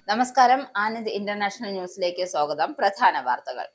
നമസ്കാരം. ആനന്ദ് ഇന്റർനാഷണൽ ന്യൂസിലേക്ക് സ്വാഗതം. പ്രധാന വാർത്തകൾ.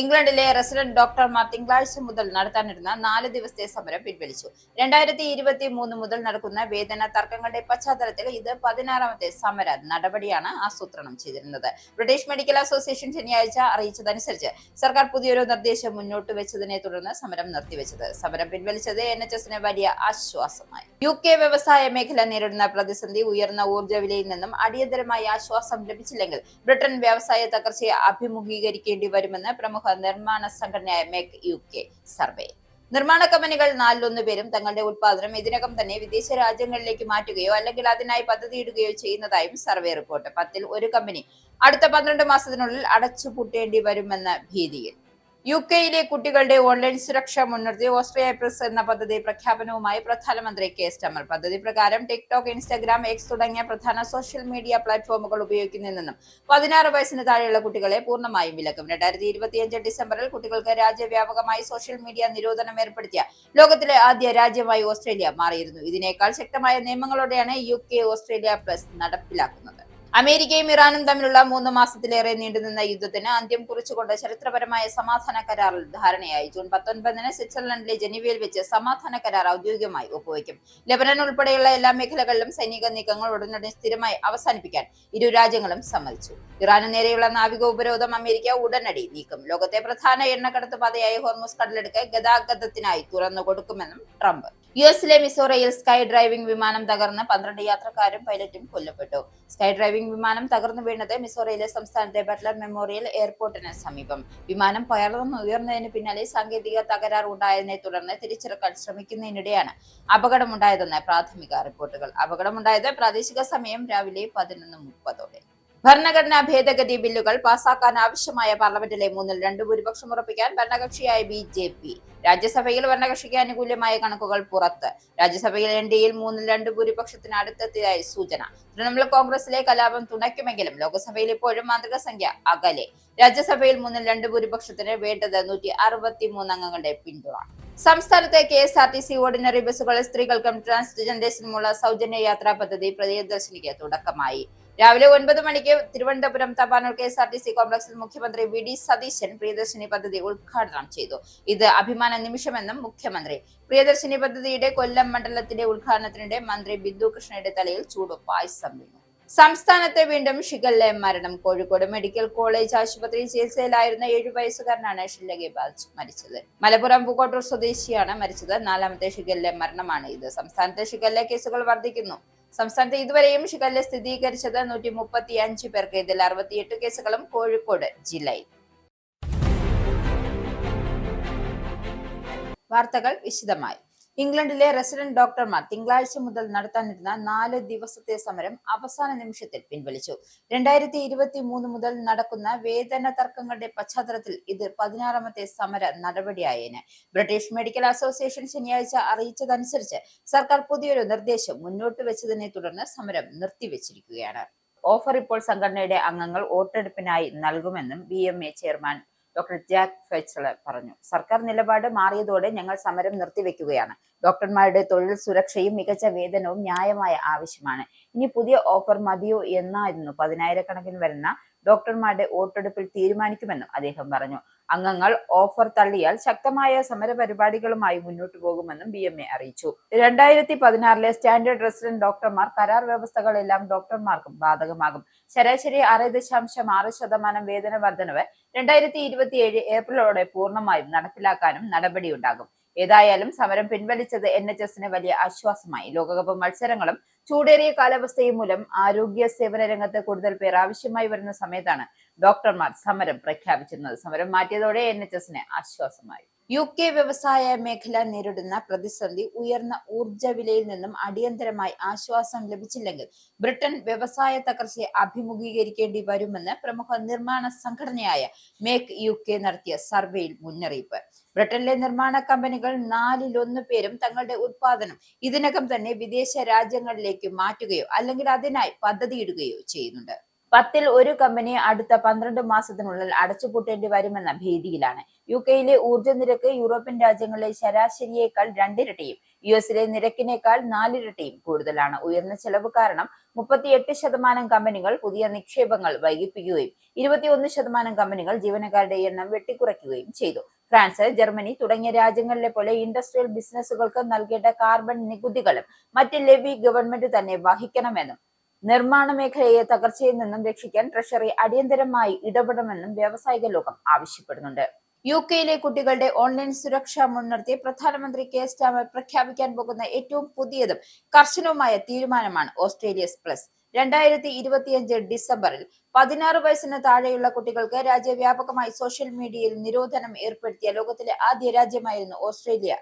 ഇംഗ്ലണ്ടിലെ റെസിഡന്റ് ഡോക്ടർമാർ തിങ്കളാഴ്ച മുതൽ നടത്താനിരുന്ന 4 ദിവസത്തെ സമരം പിൻവലിച്ചു. 2023 മുതൽ നടക്കുന്ന വേതന തർക്കങ്ങളുടെ പശ്ചാത്തലത്തിൽ ഇത് 16ാമത്തെ സമര നടപടിയാണ് ആസൂത്രണം ചെയ്തിരുന്നത്. ബ്രിട്ടീഷ് മെഡിക്കൽ അസോസിയേഷൻ ശനിയാഴ്ച അറിയിച്ചതനുസരിച്ച് സർക്കാർ പുതിയൊരു നിർദ്ദേശം മുന്നോട്ട് വെച്ചതിനെ തുടർന്ന് സമരം നിർത്തിവെച്ചത്. സമരം പിൻവലിച്ചത് NHSന് വലിയ ആശ്വാസമായി. UK വ്യവസായ മേഖല നേരിടുന്ന പ്രതിസന്ധി ഉയർന്ന ഊർജ്ജ വിലയിൽ നിന്നും അടിയന്തരമായ ആശ്വാസം ലഭിച്ചില്ലെങ്കിൽ ബ്രിട്ടൻ വ്യവസായ തകർച്ചയെ അഭിമുഖീകരിക്കേണ്ടി വരുമെന്ന് പ്രമുഖ നിർമ്മാണ സംഘടനയായ മേക്ക് UK സർവേ. നിർമ്മാണ കമ്പനികൾ 4-1 പേരും തങ്ങളുടെ ഉത്പാദനം ഇതിനകം തന്നെ വിദേശ രാജ്യങ്ങളിലേക്ക് മാറ്റുകയോ അല്ലെങ്കിൽ അതിനായി പദ്ധതിയിടുകയോ ചെയ്യുന്നതായും സർവേ റിപ്പോർട്ട്. 10-ൽ 1 കമ്പനി അടുത്ത 12 മാസത്തിനുള്ളിൽ അടച്ചുപൂട്ടേണ്ടി വരുമെന്ന ഭീതിയിൽ. UKയിലെ കുട്ടികളുടെ ഓൺലൈൻ സുരക്ഷ മുൻനിർത്തി ഓസ്ട്രേലിയ പ്ലസ് എന്ന പദ്ധതി പ്രഖ്യാപനവുമായി പ്രധാനമന്ത്രി കെ സ്റ്റമർ. പദ്ധതി പ്രകാരം ടിക്ടോക്ക്, ഇൻസ്റ്റാഗ്രാം, എക്സ് തുടങ്ങിയ പ്രധാന സോഷ്യൽ മീഡിയ പ്ലാറ്റ്ഫോമുകൾ ഉപയോഗിക്കുന്നതിൽ നിന്നും 16 വയസ്സിന് താഴെയുള്ള കുട്ടികളെ പൂർണ്ണമായും വിലക്കും. 2025 ഡിസംബറിൽ കുട്ടികൾക്ക് രാജ്യവ്യാപകമായി സോഷ്യൽ മീഡിയ നിരോധനം ഏർപ്പെടുത്തിയ ലോകത്തിലെ ആദ്യ രാജ്യമായി ഓസ്ട്രേലിയ മാറിയിരുന്നു. ഇതിനേക്കാൾ ശക്തമായ നിയമങ്ങളോടെയാണ് UK ഓസ്ട്രേലിയ പ്ലസ് നടപ്പിലാക്കുന്നത്. അമേരിക്കയും ഇറാനും തമ്മിലുള്ള 3 മാസത്തിലേറെ നീണ്ടുനിന്ന യുദ്ധത്തിന് അന്ത്യം കുറിച്ചുകൊണ്ട് ചരിത്രപരമായ സമാധാന കരാറിൽ ധാരണയായി. ജൂൺ 19-ന് സ്വിറ്റ്സർലൻഡിലെ ജനീവയിൽ വെച്ച് സമാധാന കരാർ ഔദ്യോഗികമായി ഒപ്പുവയ്ക്കും. ലെബനൻ ഉൾപ്പെടെയുള്ള എല്ലാ മേഖലകളിലും സൈനിക നീക്കങ്ങൾ ഉടനടി സ്ഥിരമായി അവസാനിപ്പിക്കാൻ ഇരു രാജ്യങ്ങളും സമ്മതിച്ചു. ഇറാന് നേരെയുള്ള നാവിക ഉപരോധം അമേരിക്ക ഉടനടി നീക്കും. ലോകത്തെ പ്രധാന എണ്ണക്കടത്ത് പാതയായ ഹോർമുസ് കടലെടുക്ക് ഗതാഗതത്തിനായി തുറന്നു കൊടുക്കുമെന്നും ട്രംപ്. US-ലെ മിസോറയിൽ സ്കൈ ഡ്രൈവിംഗ് വിമാനം തകർന്ന് 12 യാത്രക്കാരും പൈലറ്റും കൊല്ലപ്പെട്ടു. സ്കൈ ഡ്രൈവിംഗ് വിമാനം തകർന്നു വീണത് മിസോറയിലെ സംസ്ഥാനത്തെ ബട്ട്ലർ മെമ്മോറിയൽ എയർപോർട്ടിന് സമീപം. വിമാനം ഉയർന്നതിന് പിന്നാലെ സാങ്കേതിക തകരാർ ഉണ്ടായതിനെ തുടർന്ന് തിരിച്ചിറക്കാൻ ശ്രമിക്കുന്നതിനിടെയാണ് അപകടമുണ്ടായതെന്ന് പ്രാഥമിക റിപ്പോർട്ടുകൾ. അപകടമുണ്ടായത് പ്രാദേശിക സമയം രാവിലെ 11:30ഓടെ. ഭരണഘടനാ ഭേദഗതി ബില്ലുകൾ പാസാക്കാൻ ആവശ്യമായ പാർലമെന്റിലെ 3-2 ഭൂരിപക്ഷം ഉറപ്പിക്കാൻ ഭരണകക്ഷിയായ BJP. രാജ്യസഭയിൽ ഭരണകക്ഷിക്ക് അനുകൂലമായ കണക്കുകൾ പുറത്ത്. രാജ്യസഭയിൽ NDAയിൽ 3-2 ഭൂരിപക്ഷത്തിന് അടുത്തെത്തിയതായി സൂചന. തൃണമൂൽ കോൺഗ്രസിലെ കലാപം തുണയ്ക്കുമെങ്കിലും ലോക്സഭയിൽ ഇപ്പോഴും മാന്ത്രിക സംഖ്യ അകലെ. രാജ്യസഭയിൽ 3-2 ഭൂരിപക്ഷത്തിന് വേണ്ടത് 163 അംഗങ്ങളുടെ പിന്തുണ. സംസ്ഥാനത്തെ KSRTC ഓർഡിനറി ബസ്സുകളിൽ സ്ത്രീകൾക്കും ട്രാൻസ്ജെൻഡേഴ്സിനുമുള്ള സൗജന്യ യാത്രാ പദ്ധതി പ്രിയദർശിനിക്ക് തുടക്കമായി. രാവിലെ 9 മണിക്ക് തിരുവനന്തപുരം തപാനൂർ KSRTC കോംപ്ലക്സിൽ മുഖ്യമന്ത്രി VD സതീശൻ പ്രിയദർശിനി പദ്ധതി ഉദ്ഘാടനം ചെയ്തു. ഇത് അഭിമാന നിമിഷമെന്നും മുഖ്യമന്ത്രി. പ്രിയദർശിനി പദ്ധതിയുടെ കൊല്ലം മണ്ഡലത്തിന്റെ ഉദ്ഘാടനത്തിനിടെ മന്ത്രി ബിന്ദു കൃഷ്ണയുടെ തലയിൽ ചൂട് പായസം വീണു. സംസ്ഥാനത്തെ വീണ്ടും ഷിഗല്ല മരണം. കോഴിക്കോട് മെഡിക്കൽ കോളേജ് ആശുപത്രിയിൽ ചികിത്സയിലായിരുന്ന 7 വയസ്സുകാരനാണ് ഷിഗല്ലയെ ബാധിച്ച് മരിച്ചത്. മലപ്പുറം പൂക്കോട്ടൂർ സ്വദേശിയാണ് മരിച്ചത്. 4ാമത്തെ ഷിഗല്ല മരണമാണ് ഇത്. സംസ്ഥാനത്തെ ഷിഗല്ല കേസുകൾ വർദ്ധിക്കുന്നു. സംസ്ഥാനത്ത് ഇതുവരെയും ഷിഗല്ല സ്ഥിരീകരിച്ചത് 135 പേർക്ക്. ഇതിൽ 68 കേസുകളും കോഴിക്കോട് ജില്ലയിൽ. വാർത്തകൾ വിശദമായി. ഇംഗ്ലണ്ടിലെ റെസിഡന്റ് ഡോക്ടർമാർ തിങ്കളാഴ്ച മുതൽ നടത്താനിരുന്ന 4 ദിവസത്തെ സമരം അവസാന നിമിഷത്തിൽ പിൻവലിച്ചു. 2023 മുതൽ നടക്കുന്ന വേതന തർക്കങ്ങളുടെ പശ്ചാത്തലത്തിൽ ഇത് 16ാമത്തെ സമര നടപടിയായേന്. ബ്രിട്ടീഷ് മെഡിക്കൽ അസോസിയേഷൻ ശനിയാഴ്ച അറിയിച്ചതനുസരിച്ച് സർക്കാർ പുതിയൊരു നിർദ്ദേശം മുന്നോട്ട് വെച്ചതിനെ തുടർന്ന് സമരം നിർത്തിവെച്ചിരിക്കുകയാണ്. ഓഫർ ഇപ്പോൾ സംഘടനയുടെ അംഗങ്ങൾ വോട്ടെടുപ്പിനായി നൽകുമെന്നും BMA ചെയർമാൻ ഡോക്ടർ ജാക്ക് ഫെച്ചലർ പറഞ്ഞു. സർക്കാർ നിലപാട് മാറിയതോടെ ഞങ്ങൾ സമരം നിർത്തിവെക്കുകയാണ്. ഡോക്ടർമാരുടെ തൊഴിൽ സുരക്ഷയും മികച്ച വേതനവും ന്യായമായ ആവശ്യമാണ്. ഇനി പുതിയ ഓഫർ മതിയോ എന്നായിരുന്നു 10,000-കണക്കിന് വരുന്ന ഡോക്ടർമാരുടെ വോട്ടെടുപ്പിൽ തീരുമാനിക്കുമെന്നും അദ്ദേഹം പറഞ്ഞു. അംഗങ്ങൾ ഓഫർ തള്ളിയാൽ ശക്തമായ സമര പരിപാടികളുമായി മുന്നോട്ടു പോകുമെന്നും BMA അറിയിച്ചു. 2016-ലെ സ്റ്റാൻഡേർഡ് റെസിഡന്റ് ഡോക്ടർമാർ കരാർ വ്യവസ്ഥകളെല്ലാം ഡോക്ടർമാർക്കും ബാധകമാകും. ശരാശരി 6.6% വേതന വർധനവ് 2027 ഏപ്രിലോടെ പൂർണ്ണമായും നടപ്പിലാക്കാനും നടപടിയുണ്ടാകും. ഏതായാലും സമരം പിൻവലിച്ചത് NHSന് വലിയ ആശ്വാസമായി. ലോകകപ്പ് മത്സരങ്ങളും ചൂടേറിയ കാലാവസ്ഥയും മൂലം ആരോഗ്യ സേവന രംഗത്ത് കൂടുതൽ പേർ ആവശ്യമായി വരുന്ന സമയത്താണ് ഡോക്ടർമാർ സമരം പ്രഖ്യാപിച്ചിരുന്നത്. സമരം മാറ്റിയതോടെ NHSന് ആശ്വാസമായി. UK വ്യവസായ മേഖല നേരിടുന്ന പ്രതിസന്ധി ഉയർന്ന ഊർജ്ജ വിലയിൽ നിന്നും അടിയന്തരമായി ആശ്വാസം ലഭിച്ചില്ലെങ്കിൽ ബ്രിട്ടൻ വ്യവസായ തകർച്ചയെ അഭിമുഖീകരിക്കേണ്ടി വരുമെന്ന് പ്രമുഖ നിർമ്മാണ സംഘടനയായ മേക്ക് UK നടത്തിയ സർവേയിൽ മുന്നറിയിപ്പ്. ബ്രിട്ടനിലെ നിർമ്മാണ കമ്പനികൾ 4-1 പേരും തങ്ങളുടെ ഉത്പാദനം ഇതിനകം തന്നെ വിദേശ രാജ്യങ്ങളിലേക്ക് മാറ്റുകയോ അല്ലെങ്കിൽ അതിനായി പദ്ധതിയിടുകയോ ചെയ്യുന്നുണ്ട്. 10-ൽ 1 കമ്പനി അടുത്ത 12 മാസത്തിനുള്ളിൽ അടച്ചുപൂട്ടേണ്ടി വരുമെന്ന ഭീതിയിലാണ്. UKയിലെ ഊർജ്ജ നിരക്ക് യൂറോപ്യൻ രാജ്യങ്ങളിലെ ശരാശരിയേക്കാൾ 2 ഇരട്ടിയും യുഎസിലെ നിരക്കിനേക്കാൾ 4 ഇരട്ടിയും കൂടുതലാണ്. ഉയർന്ന ചെലവ് കാരണം 38% കമ്പനികൾ പുതിയ നിക്ഷേപങ്ങൾ വൈകിപ്പിക്കുകയും 21% കമ്പനികൾ ജീവനക്കാരുടെ എണ്ണം വെട്ടിക്കുറയ്ക്കുകയും ചെയ്തു. ഫ്രാൻസ്, ജർമ്മനി തുടങ്ങിയ രാജ്യങ്ങളിലെ പോലെ ഇൻഡസ്ട്രിയൽ ബിസിനസ്സുകൾക്ക് നൽകേണ്ട കാർബൺ നികുതികളും മറ്റ് ലെവി ഗവൺമെന്റ് തന്നെ വഹിക്കണമെന്നും നിർമ്മാണ മേഖലയെ തകർച്ചയിൽ നിന്നും രക്ഷിക്കാൻ ട്രഷറി അടിയന്തരമായി ഇടപെടണമെന്നും വ്യാവസായിക ലോകം ആവശ്യപ്പെടുന്നുണ്ട്. യുകെയിലെ കുട്ടികളുടെ ഓൺലൈൻ സുരക്ഷ മുൻനിർത്തി പ്രധാനമന്ത്രി കെയർ സ്റ്റാർമർ പ്രഖ്യാപിക്കാൻ പോകുന്ന ഏറ്റവും പുതിയതും കർശനവുമായ തീരുമാനമാണ് ഓസ്ട്രേലിയസ് പ്ലസ്. 2025 ഡിസംബറിൽ 16 വയസ്സിന് താഴെയുള്ള കുട്ടികൾക്ക് രാജ്യവ്യാപകമായി സോഷ്യൽ മീഡിയയിൽ നിരോധനം ഏർപ്പെടുത്തിയ ലോകത്തിലെ ആദ്യ രാജ്യമായിരുന്നു ഓസ്ട്രേലിയ.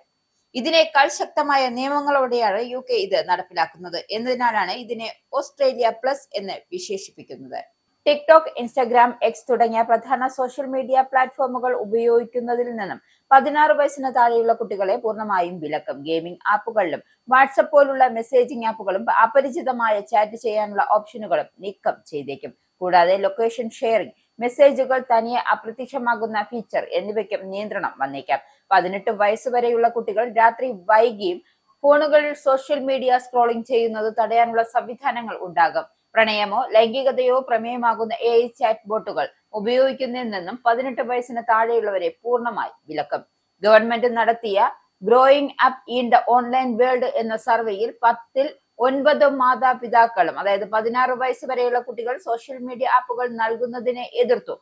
ഇതിനേക്കാൾ ശക്തമായ നിയമങ്ങളോടെയാണ് യുകെ ഇത് നടപ്പിലാക്കുന്നത് എന്നതിനാലാണ് ഇതിനെ ഓസ്ട്രേലിയ പ്ലസ് എന്ന് വിശേഷിപ്പിക്കുന്നത്. ടിക്ടോക്ക്, ഇൻസ്റ്റഗ്രാം, എക്സ് തുടങ്ങിയ പ്രധാന സോഷ്യൽ മീഡിയ പ്ലാറ്റ്ഫോമുകൾ ഉപയോഗിക്കുന്നതിൽ നിന്നും 16 വയസ്സിന് താഴെയുള്ള കുട്ടികളെ പൂർണ്ണമായും വിലക്കും. ഗെയിമിംഗ് ആപ്പുകളിലും വാട്സപ്പ് പോലുള്ള മെസ്സേജിംഗ് ആപ്പുകളും അപരിചിതമായ ചാറ്റ് ചെയ്യാനുള്ള ഓപ്ഷനുകളും നീക്കം ചെയ്തേക്കും. കൂടാതെ ലൊക്കേഷൻ ഷെയറിംഗ്, മെസ്സേജുകൾ തനിയെ അപ്രത്യക്ഷമാകുന്ന ഫീച്ചർ എന്നിവയ്ക്കും നിയന്ത്രണം വന്നേക്കാം. 18 വയസ്സ് വരെയുള്ള കുട്ടികൾ രാത്രി വൈകിയും ഫോണുകളിൽ സോഷ്യൽ മീഡിയ സ്ക്രോളിംഗ് ചെയ്യുന്നത് തടയാനുള്ള സംവിധാനങ്ങൾ ഉണ്ടാകും. പ്രണയമോ ലൈംഗികതയോ പ്രമേയമാകുന്ന AI ചാറ്റ് ബോട്ടുകൾ ഉപയോഗിക്കുന്നതിൽ നിന്നും 18 വയസ്സിന് താഴെയുള്ളവരെ പൂർണ്ണമായി വിലക്കും. ഗവൺമെന്റ് നടത്തിയ growing up in the online world എന്ന സർവേയിൽ 10ൽ 9 മാതാപിതാക്കളും, അതായത് 16 വയസ്സ് വരെയുള്ള കുട്ടികൾ സോഷ്യൽ മീഡിയ ആപ്പുകൾ നൽകുന്നതിനെ എതിർത്തു.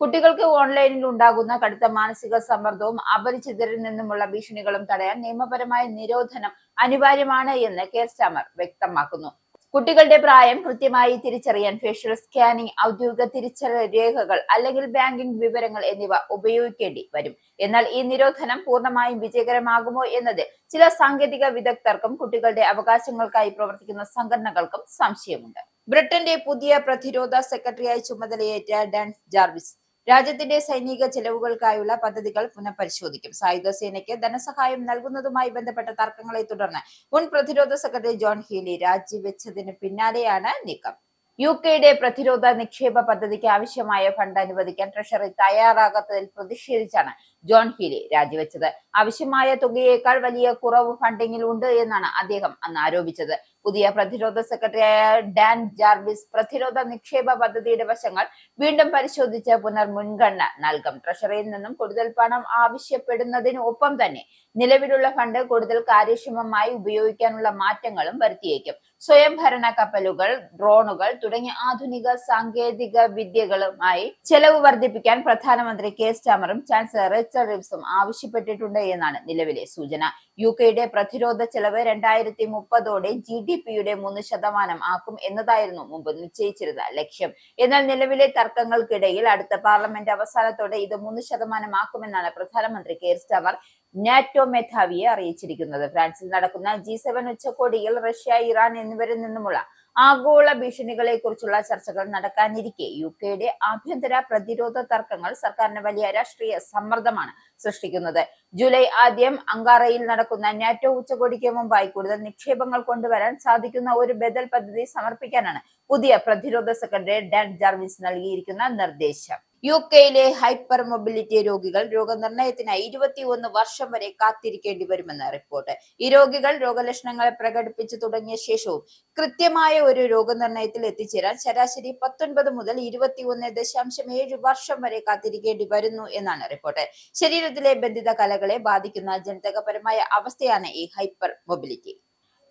കുട്ടികൾക്ക് ഓൺലൈനിൽ ഉണ്ടാകുന്ന കടുത്ത മാനസിക സമ്മർദ്ദവും അപരിചിതരിൽ നിന്നുമുള്ള ഭീഷണികളും തടയാൻ നിയമപരമായ നിരോധനം അനിവാര്യമാണ് എന്ന് കെയർ സ്റ്റാർമർ വ്യക്തമാക്കുന്നു. കുട്ടികളുടെ പ്രായം കൃത്യമായി തിരിച്ചറിയാൻ ഫേഷ്യൽ സ്കാനിംഗ്, ഔദ്യോഗിക തിരിച്ചറിയൽ രേഖകൾ അല്ലെങ്കിൽ ബാങ്കിംഗ് വിവരങ്ങൾ എന്നിവ ഉപയോഗിക്കേണ്ടി വരും. എന്നാൽ ഈ നിരോധനം പൂർണ്ണമായും വിജയകരമാകുമോ എന്നത് ചില സാങ്കേതിക വിദഗ്ധർക്കും കുട്ടികളുടെ അവകാശങ്ങൾക്കായി പ്രവർത്തിക്കുന്ന സംഘടനകൾക്കും സംശയമുണ്ട്. ബ്രിട്ടന്റെ പുതിയ പ്രതിരോധ സെക്രട്ടറിയായി ചുമതലയേറ്റ ഡാൻ ജാർവിസ് രാജ്യത്തിന്റെ സൈനിക ചെലവുകൾക്കായുള്ള പദ്ധതികൾ പുനഃപരിശോധിക്കും. സായുധ സേനയ്ക്ക് ധനസഹായം നൽകുന്നതുമായി ബന്ധപ്പെട്ട തർക്കങ്ങളെ തുടർന്ന് മുൻ പ്രതിരോധ സെക്രട്ടറി ജോൺ ഹീലി രാജിവെച്ചതിന് പിന്നാലെയാണ് നീക്കം. യുകെയുടെ പ്രതിരോധ നിക്ഷേപ പദ്ധതിക്ക് ആവശ്യമായ ഫണ്ട് അനുവദിക്കാൻ ട്രഷറി തയ്യാറാകാത്തതിൽ പ്രതിഷേധിച്ചാണ് ജോൺ ഹീലി രാജിവെച്ചത്. ആവശ്യമായ തുകയേക്കാൾ വലിയ കുറവ് ഫണ്ടിങ്ങിൽ ഉണ്ട് എന്നാണ് അദ്ദേഹം അന്ന് ആരോപിച്ചത്. പുതിയ പ്രതിരോധ സെക്രട്ടറിയായ ഡാൻ ജാർവിസ് പ്രതിരോധ നിക്ഷേപ പദ്ധതിയുടെ വശങ്ങൾ വീണ്ടും പരിശോധിച്ച് മുൻഗണന നൽകും. ട്രഷറിയിൽ നിന്നും കൂടുതൽ പണം ആവശ്യപ്പെടുന്നതിന് ഒപ്പം തന്നെ നിലവിലുള്ള ഫണ്ട് കൂടുതൽ കാര്യക്ഷമമായി ഉപയോഗിക്കാനുള്ള മാറ്റങ്ങളും വരുത്തിയേക്കും. സ്വയംഭരണ കപ്പലുകൾ, ഡ്രോണുകൾ തുടങ്ങിയ ആധുനിക സാങ്കേതിക വിദ്യകളുമായി ചെലവ് വർദ്ധിപ്പിക്കാൻ പ്രധാനമന്ത്രി കെയർ സ്റ്റാർമറും ചാൻസലർ റിച്ചർഡ് റീവ്സും ആവശ്യപ്പെട്ടിട്ടുണ്ട് എന്നാണ് നിലവിലെ സൂചന. യുകെയുടെ പ്രതിരോധ ചെലവ് 2030ഓടെ GDPയുടെ 3% ആക്കും എന്നതായിരുന്നു മുമ്പ് നിശ്ചയിച്ചിരുന്ന ലക്ഷ്യം. എന്നാൽ നിലവിലെ തർക്കങ്ങൾക്കിടയിൽ അടുത്ത പാർലമെന്റ് അവസാനത്തോടെ ഇത് 3% ആക്കുമെന്നാണ് പ്രധാനമന്ത്രി കെയർ സ്റ്റാർമർ നാറ്റോ മേധാവിയെ അറിയിച്ചിരിക്കുന്നത്. ഫ്രാൻസിൽ നടക്കുന്ന G7 ഉച്ചകോടിയിൽ റഷ്യ, ഇറാൻ എന്നിവരിൽ നിന്നുമുള്ള ആഗോള ഭീഷണികളെ കുറിച്ചുള്ള ചർച്ചകൾ നടക്കാനിരിക്കെ യുകെയുടെ ആഭ്യന്തര പ്രതിരോധ തർക്കങ്ങൾ സർക്കാരിന് വലിയ രാഷ്ട്രീയ സമ്മർദ്ദമാണ് സൃഷ്ടിക്കുന്നത്. ജൂലൈ ആദ്യം അങ്കാറയിൽ നടക്കുന്ന നാറ്റോ ഉച്ചകോടിക്ക് മുമ്പായി കൂടുതൽ നിക്ഷേപങ്ങൾ കൊണ്ടുവരാൻ സാധിക്കുന്ന ഒരു ബദൽ പദ്ധതി സമർപ്പിക്കാനാണ് പുതിയ പ്രതിരോധ സെക്രട്ടറി ഡാൻ ജാർവിസ് നൽകിയിരിക്കുന്ന നിർദ്ദേശം. യുകെയിലെ ഹൈപ്പർ മൊബിലിറ്റി രോഗികൾ രോഗനിർണയത്തിനായി 21 വർഷം വരെ കാത്തിരിക്കേണ്ടി വരുമെന്ന് റിപ്പോർട്ട്. ഈ രോഗികൾ രോഗലക്ഷണങ്ങൾ പ്രകടിപ്പിച്ചു തുടങ്ങിയ ശേഷവും കൃത്യമായ ഒരു രോഗനിർണയത്തിൽ എത്തിച്ചേരാൻ ശരാശരി 19 മുതൽ 21.7 വർഷം വരെ കാത്തിരിക്കേണ്ടി വരുന്നു എന്നാണ് റിപ്പോർട്ട്. ശരീരത്തിലെ ബന്ധിത കലകളെ ബാധിക്കുന്ന ജനിതകപരമായ അവസ്ഥയാണ് ഈ ഹൈപ്പർ മൊബിലിറ്റി.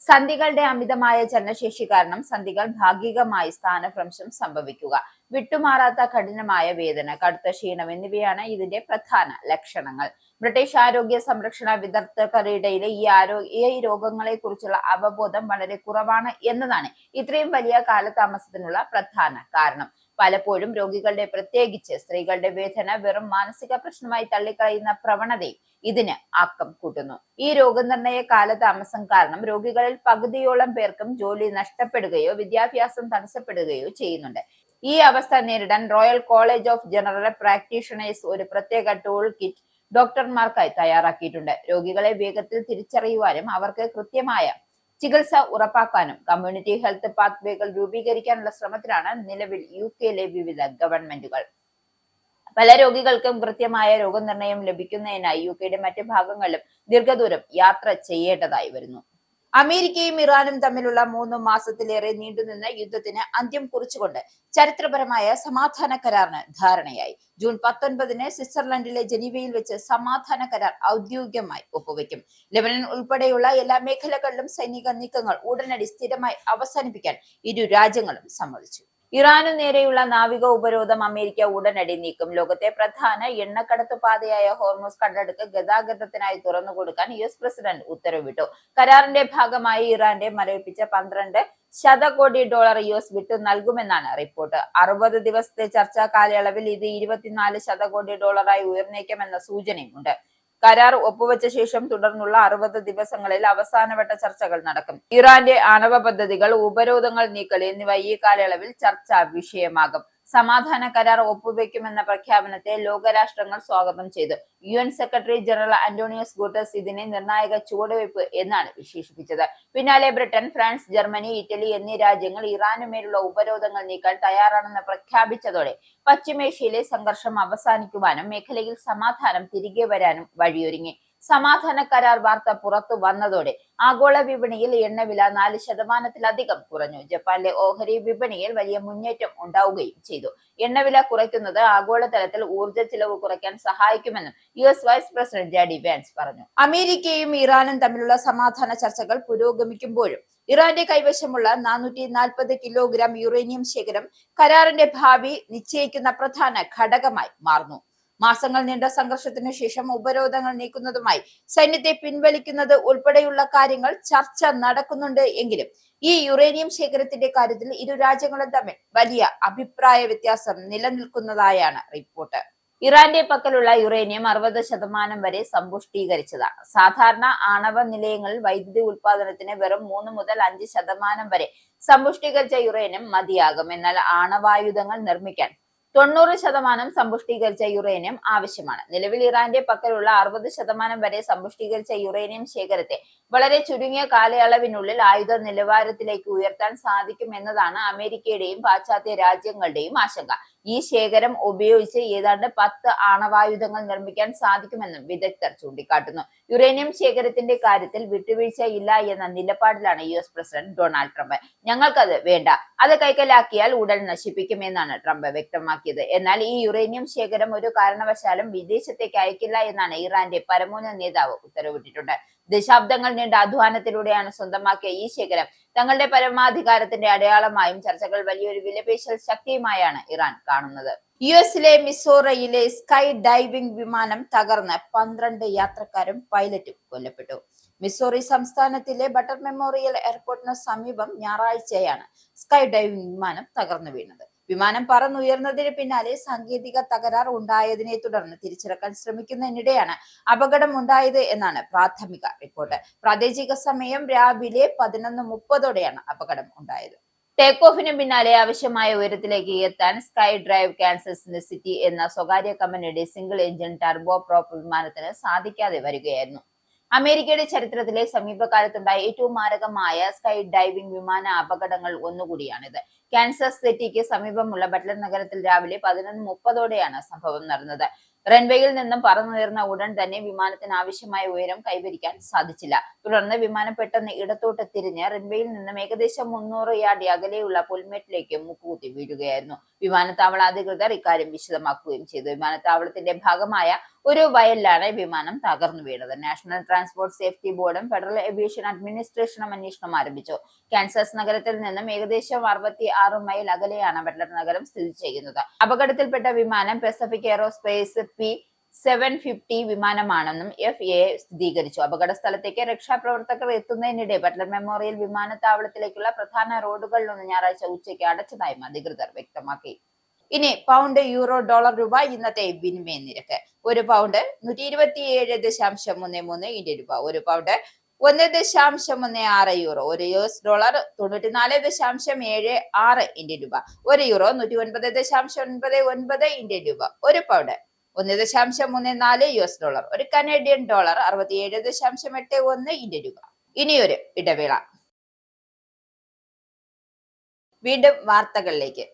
സന്ധികളുടെ അമിതമായ ചലനശേഷി കാരണം സന്ധികൾ ഭാഗികമായി സ്ഥാനഭ്രംശം സംഭവിക്കുക, വിട്ടുമാറാത്ത കഠിനമായ വേദന, കടുത്ത ക്ഷീണം എന്നിവയാണ് ഇതിന്റെ പ്രധാന ലക്ഷണങ്ങൾ. ബ്രിട്ടീഷ് ആരോഗ്യ സംരക്ഷണ വിദഗ്ധർക്കിടയിലെ ഈ രോഗങ്ങളെ കുറിച്ചുള്ള അവബോധം വളരെ കുറവാണ് എന്നതാണ് ഇത്രയും വലിയ കാലതാമസത്തിനുള്ള പ്രധാന കാരണം. പലപ്പോഴും രോഗികളുടെ, പ്രത്യേകിച്ച് സ്ത്രീകളുടെ വേദന വെറും മാനസിക പ്രശ്നമായി തള്ളിക്കളയുന്ന പ്രവണതയും ഇതിന് ആക്കം കൂട്ടുന്നു. ഈ രോഗനിർണയ കാലതാമസം കാരണം രോഗികളിൽ പകുതിയോളം പേർക്കും ജോലി നഷ്ടപ്പെടുകയോ വിദ്യാഭ്യാസം തടസ്സപ്പെടുകയോ ചെയ്യുന്നുണ്ട്. ഈ അവസ്ഥ നേരിടാൻ royal college of general practitioners ഒരു പ്രത്യേക ടൂൾ കിറ്റ് ഡോക്ടർമാർക്കായി തയ്യാറാക്കിയിട്ടുണ്ട്. രോഗികളെ വേഗത്തിൽ തിരിച്ചറിയുവാനും അവർക്ക് കൃത്യമായ ചികിത്സ ഉറപ്പാക്കാനും കമ്മ്യൂണിറ്റി ഹെൽത്ത് പാത്വേകൾ രൂപീകരിക്കാനുള്ള ശ്രമത്തിലാണ് നിലവിൽ യുകെയിലെ വിവിധ ഗവൺമെന്റുകൾ. പല രോഗികൾക്കും കൃത്യമായ രോഗനിർണയം ലഭിക്കുന്നതിനായി യുകെയുടെ മറ്റ് ഭാഗങ്ങളിലും ദീർഘദൂരം യാത്ര ചെയ്യേണ്ടതായി വരുന്നു. അമേരിക്കയും ഇറാനും തമ്മിലുള്ള 3 മാസത്തിലേറെ നീണ്ടുനിന്ന യുദ്ധത്തിന് അന്ത്യം കുറിച്ചുകൊണ്ട് ചരിത്രപരമായ സമാധാന കരാറിന് ധാരണയായി. ജൂൺ 19 സ്വിറ്റ്സർലൻഡിലെ ജനീവയിൽ വെച്ച് സമാധാന കരാർ ഔദ്യോഗികമായി ഒപ്പുവെക്കും. ലെബനൻ ഉൾപ്പെടെയുള്ള എല്ലാ മേഖലകളിലും സൈനിക നീക്കങ്ങൾ ഉടനടി സ്ഥിരമായി അവസാനിപ്പിക്കാൻ ഇരു രാജ്യങ്ങളും സമ്മതിച്ചു. ഇറാനു നേരെയുള്ള നാവിക ഉപരോധം അമേരിക്ക ഉടനടി നീക്കും. ലോകത്തെ പ്രധാന എണ്ണക്കടത്ത് പാതയായ ഹോർമുസ് കടലിടുക്ക് ഗതാഗതത്തിനായി തുറന്നുകൊടുക്കാൻ US പ്രസിഡന്റ് ഉത്തരവിട്ടു. കരാറിന്റെ ഭാഗമായി ഇറാന്റെ മരവിപ്പിച്ച 12 ശതകോടി ഡോളർ US വിട്ടു നൽകുമെന്നാണ് റിപ്പോർട്ട്. 60 ദിവസത്തെ ചർച്ചാ കാലയളവിൽ ഇത് 24 ശതകോടി ഡോളറായി ഉയർന്നേക്കുമെന്ന സൂചനയുമുണ്ട്. കരാർ ഒപ്പുവെച്ച ശേഷം തുടർന്നുള്ള 60 ദിവസങ്ങളിൽ അവസാനവട്ട ചർച്ചകൾ നടക്കും. ഇറാന്റെ ആണവ പദ്ധതികൾ, ഉപരോധങ്ങൾ നീക്കൽ എന്നിവ ഈ കാലയളവിൽ ചർച്ചാ വിഷയമാകും. സമാധാന കരാർ ഒപ്പുവെക്കുമെന്ന പ്രഖ്യാപനത്തെ ലോകരാഷ്ട്രങ്ങൾ സ്വാഗതം ചെയ്തു. UN secretary general Antonios Guterres ഇതിനെ നിർണായക ചുവടുവയ്പ് എന്നാണ് വിശേഷിപ്പിച്ചത്. പിന്നാലെ ബ്രിട്ടൻ, ഫ്രാൻസ്, ജർമ്മനി, ഇറ്റലി എന്നീ രാജ്യങ്ങൾ ഇറാനുമേലുള്ള ഉപരോധങ്ങൾ നീക്കാൻ തയ്യാറാണെന്ന് പ്രഖ്യാപിച്ചതോടെ പശ്ചിമേഷ്യയിലെ സംഘർഷം അവസാനിക്കുവാനും മേഖലയിൽ സമാധാനം തിരികെ വരാനും വഴിയൊരുങ്ങി. സമാധാന കരാർ വാർത്ത പുറത്തു വന്നതോടെ ആഗോള വിപണിയിൽ എണ്ണവില 4% കുറഞ്ഞു. ജപ്പാനിലെ ഓഹരി വിപണിയിൽ വലിയ മുന്നേറ്റം ഉണ്ടാവുകയും ചെയ്തു. എണ്ണവില കുറയ്ക്കുന്നത് ആഗോളതലത്തിൽ ഊർജ്ജ ചിലവ് കുറയ്ക്കാൻ സഹായിക്കുമെന്നും US vice president JD Vance പറഞ്ഞു. അമേരിക്കയും ഇറാനും തമ്മിലുള്ള സമാധാന ചർച്ചകൾ പുരോഗമിക്കുമ്പോഴും ഇറാന്റെ കൈവശമുള്ള 440 കിലോഗ്രാം യുറേനിയം ശേഖരം കരാറിന്റെ ഭാവി നിശ്ചയിക്കുന്ന പ്രധാന ഘടകമായി മാറുന്നു. മാസങ്ങൾ നീണ്ട സംഘർഷത്തിനു ശേഷം ഉപരോധങ്ങൾ നീക്കുന്നതുമായി സൈന്യത്തെ പിൻവലിക്കുന്നത് ഉൾപ്പെടെയുള്ള കാര്യങ്ങൾ ചർച്ച നടക്കുന്നുണ്ട് എങ്കിലും ഈ യുറേനിയം ശേഖരത്തിന്റെ കാര്യത്തിൽ ഇരു രാജ്യങ്ങളും തമ്മിൽ വലിയ അഭിപ്രായ വ്യത്യാസം നിലനിൽക്കുന്നതായാണ് റിപ്പോർട്ട്. ഇറാന്റെ പക്കലുള്ള യുറേനിയം 60% വരെ സമ്പുഷ്ടീകരിച്ചതാണ്. സാധാരണ ആണവ നിലയങ്ങളിൽ വൈദ്യുതി ഉൽപാദനത്തിന് വെറും 3 മുതൽ 5% വരെ സമ്പുഷ്ടീകരിച്ച യുറേനിയം മതിയാകും. എന്നാൽ ആണവായുധങ്ങൾ നിർമ്മിക്കാൻ 90% സമ്പുഷ്ടീകരിച്ച യുറേനിയം ആവശ്യമാണ്. നിലവിൽ ഇറാന്റെ പക്കലുള്ള 60% വരെ സമ്പുഷ്ടീകരിച്ച യുറേനിയം ശേഖരത്തെ വളരെ ചുരുങ്ങിയ കാലയളവിനുള്ളിൽ ആയുധ നിലവാരത്തിലേക്ക് ഉയർത്താൻ സാധിക്കുമെന്നതാണ് അമേരിക്കയുടെയും പാശ്ചാത്യ രാജ്യങ്ങളുടെയും ആശങ്ക. ഈ ശേഖരം ഉപയോഗിച്ച് ഏതാണ്ട് 10 ആണവായുധങ്ങൾ നിർമ്മിക്കാൻ സാധിക്കുമെന്നും വിദഗ്ധർ ചൂണ്ടിക്കാട്ടുന്നു. യുറേനിയം ശേഖരത്തിന്റെ കാര്യത്തിൽ വിട്ടുവീഴ്ച ഇല്ല എന്ന നിലപാടിലാണ് US പ്രസിഡന്റ് ഡൊണാൾഡ് ട്രംപ്. ഞങ്ങൾക്കത് വേണ്ട, അത് കൈക്കലാക്കിയാൽ ഉടൻ നശിപ്പിക്കുമെന്നാണ് ട്രംപ് വ്യക്തമാക്കിയത്. എന്നാൽ ഈ യുറേനിയം ശേഖരം ഒരു കാരണവശാലും വിദേശത്തേക്ക് അയക്കില്ല എന്നാണ് ഇറാന്റെ പരമോന്നത നേതാവ് ഉത്തരവിട്ടിട്ടുണ്ട്. ദശാബ്ദങ്ങൾ നീണ്ട അധ്വാനത്തിലൂടെയാണ് സ്വന്തമാക്കിയ ഈ ശേഖരം തങ്ങളുടെ പരമാധികാരത്തിന്റെ അടയാളമായും ചർച്ചകൾ വലിയൊരു വിലപേശൽ ശക്തിയുമായാണ് ഇറാൻ കാണുന്നത്. US-ലെ മിസോറയിലെ സ്കൈ ഡൈവിംഗ് വിമാനം തകർന്ന് 12 യാത്രക്കാരും പൈലറ്റും കൊല്ലപ്പെട്ടു. മിസോറി സംസ്ഥാനത്തിലെ ബട്ടർ മെമ്മോറിയൽ എയർപോർട്ടിന് സമീപം ഞായറാഴ്ചയാണ് സ്കൈ ഡൈവിംഗ് വിമാനം തകർന്നു വീണത്. വിമാനം പറന്നുയർന്നതിന് പിന്നാലെ സാങ്കേതിക തകരാർ ഉണ്ടായതിനെ തുടർന്ന് തിരിച്ചിറക്കാൻ ശ്രമിക്കുന്നതിനിടെയാണ് അപകടം ഉണ്ടായത് എന്നാണ് പ്രാഥമിക റിപ്പോർട്ട്. പ്രാദേശിക സമയം രാവിലെ 11:30ഓടെയാണ് അപകടം ഉണ്ടായത്. ടേക്ക് ഓഫിന് പിന്നാലെ ആവശ്യമായ ഉയരത്തിലേക്ക് എത്താൻ സ്കൈ ഡ്രൈവ് കാൻസസ് സിറ്റി എന്ന സ്വകാര്യ കമ്പനിയുടെ സിംഗിൾ എഞ്ചിൻ ടർബോ പ്രോപ്പ് വിമാനത്തിന് സാധിക്കാതെ വരികയായിരുന്നു. അമേരിക്കയുടെ ചരിത്രത്തിലെ സമീപകാലത്തുണ്ടായ ഏറ്റവും മാരകമായ സ്കൈ ഡൈവിംഗ് വിമാന അപകടങ്ങൾ ഒന്നുകൂടിയാണിത്. കാൻസസ് സിറ്റിക്ക് സമീപമുള്ള ബട്ട്ലർ നഗരത്തിൽ രാവിലെ 11:30ഓടെയാണ് സംഭവം നടന്നത്. റൺവേയിൽ നിന്നും പറന്നുയർന്ന ഉടൻ തന്നെ വിമാനത്തിന് ആവശ്യമായ ഉയരം കൈവരിക്കാൻ സാധിച്ചില്ല. തുടർന്ന് വിമാനം പെട്ടെന്ന് ഇടത്തോട്ട് തിരിഞ്ഞ് റൺവേയിൽ നിന്നും ഏകദേശം 300 യാർഡ് അകലെയുള്ള പുൽമേട്ടിലേക്ക് മുക്കുകുത്തി വീഴുകയായിരുന്നു. വിമാനത്താവള അധികൃതർ ഇക്കാര്യം വിശദമാക്കുകയും ചെയ്തു. വിമാനത്താവളത്തിന്റെ ഭാഗമായ ഒരു വയലിലാണ് വിമാനം തകർന്നു വീണത്. നാഷണൽ ട്രാൻസ്പോർട്ട് സേഫ്റ്റി ബോർഡും ഫെഡറൽ ഏവിയേഷൻ അഡ്മിനിസ്ട്രേഷനും അന്വേഷണം ആരംഭിച്ചു. കാൻസസ് നഗരത്തിൽ നിന്നും ഏകദേശം 66 മൈൽ അകലെയാണ് ബട്ട്ലർ നഗരം സ്ഥിതി ചെയ്യുന്നത്. അപകടത്തിൽപ്പെട്ട വിമാനം പസഫിക് എയറോസ്പേസ് P750 വിമാനമാണെന്നും FAA സ്ഥിരീകരിച്ചു. അപകട സ്ഥലത്തേക്ക് രക്ഷാപ്രവർത്തകർ എത്തുന്നതിനിടെ ബട്ട്ലർ മെമ്മോറിയൽ വിമാനത്താവളത്തിലേക്കുള്ള പ്രധാന റോഡുകളിലൊന്ന് ഞായറാഴ്ച ഉച്ചയ്ക്ക് അടച്ചതായും അധികൃതർ വ്യക്തമാക്കി. ഇനി പൗണ്ട്, യൂറോ, ഡോളർ, രൂപ ഇന്നത്തെ വിനിമയ നിരക്ക്. ഒരു പൗണ്ട് 127.33 ഇന്ത്യൻ രൂപ, ഒരു പൗണ്ട് 1.16 യൂറോ, ഒരു US ഡോളർ 94.76 ഇന്ത്യൻ രൂപ, ഒരു യൂറോ 109.99 ഇന്ത്യൻ രൂപ, ഒരു പൗണ്ട് 1.34 US ഡോളർ, ഒരു കനേഡിയൻ ഡോളർ 67.81 ഇന്ത്യൻ രൂപ. ഇനിയൊരു ഇടവേള. വീണ്ടും വാർത്തകളിലേക്ക്.